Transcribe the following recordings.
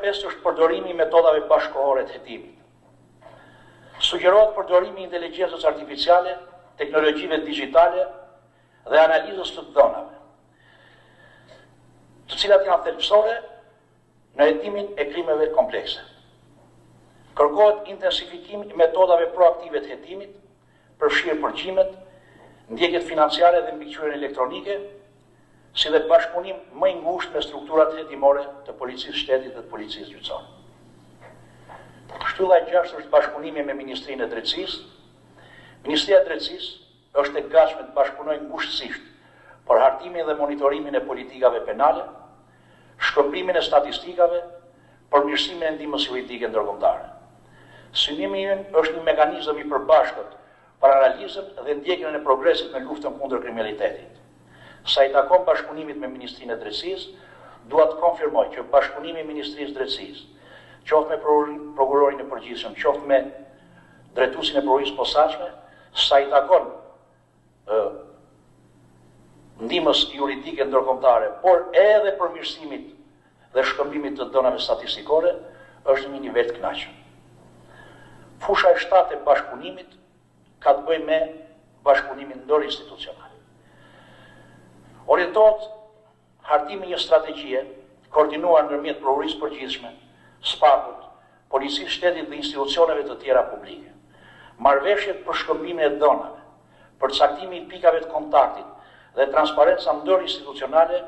5 është përdorimi i metodave bashkëkohore të hetimit. Sugjerohet përdorimi i inteligjencës artificiale, teknologjive digjitale dhe analizës të dhënave, të cilat janë thelbësore në hetimin e krimeve komplekse. Kërkohet intensifikim i metodave proaktive të hetimit, përfshirë përgjimet, ndjekjet financiare dhe mbikëqyrjen elektronike, si dhe bashkëpunim më i ngushtë me strukturat hetimore të policisë shtetit dhe të policisë gjyqësore. Shtylla e 6 është bashkëpunimi me Ministrinë e Drejtësisë. Ministria e Drejtësisë është e gatshme të bashkëpunojë ngushësisht për hartimin dhe monitorimin e politikave penale, shkëmbimin e statistikave, përmirësimin e ndihmës juridike ndërkombëtare. Synimi ynë është një mekanizëm i përbashkët për analizën dhe ndjekjen e progresit në luftën kundër kriminalitetit. Sa i takon bashkëpunimit me Ministrinë e Drejtësisë, dua të konfirmoj që bashkëpunimi me Ministrisë së Drejtësisë, qoftë me prokurorin e përgjithshëm, qoftë me drejtuesin e prokurisë posaçme, sa i takon ndihmës juridike ndërkombëtare, por edhe përmirësimit dhe shkëmbimit të dhënave statistikore, është në një nivel të kënaqshëm. Fusha e 7 e bashkëpunimit ka të bëjë me bashkëpunimin ndërinstitucional. Orientohet hartimi një strategjie koordinuar ndërmjet prokurisë përgjithshme, SPAK-ut, policisë shtetit dhe institucioneve të tjera publike. Marrëveshjet për shkëmbimin e dhënave, për caktimin e pikave të kontaktit dhe transparenca ndërinstitucionale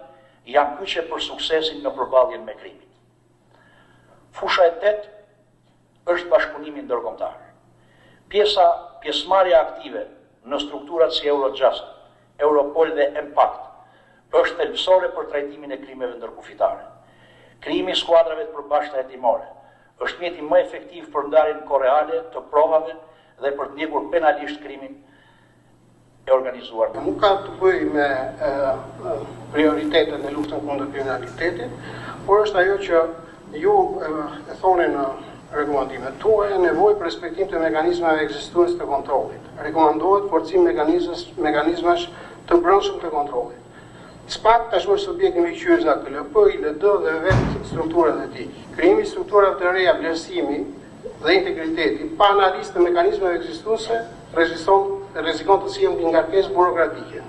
janë kyçe për suksesin në përballjen me krimin. Fusha e 8 është bashkëpunimi ndërkombëtar. Pjesëmarrja aktive në strukturat si Eurojust, Europol dhe Impact është thelbësore për trajtimin e krimeve ndërkufitare. Krijimi i skuadrave të përbashkëta hetimore është mjeti më efektiv për ndarjen korreale të provave dhe për të ndjekur penalisht krimin e organizuar. Nuk ka të bëjë me prioritetet në luftën kundër kriminalitetit, por është ajo që ju e thoni në rekomandimet tuaja, nevojë për respektim të mekanizmave ekzistues të kontrollit. Rekomandohet forcim mekanizmash të brendshëm të kontrollit. SPAK tashmë është subjekt i mbikëqyrjes nga KLP, ILD dhe vetë strukturat e tij. Krijimi i strukturave të reja, vlerësimi dhe integriteti pa analizë të mekanizmave ekzistuese rrezikon të sjellë ngarkesë burokratike.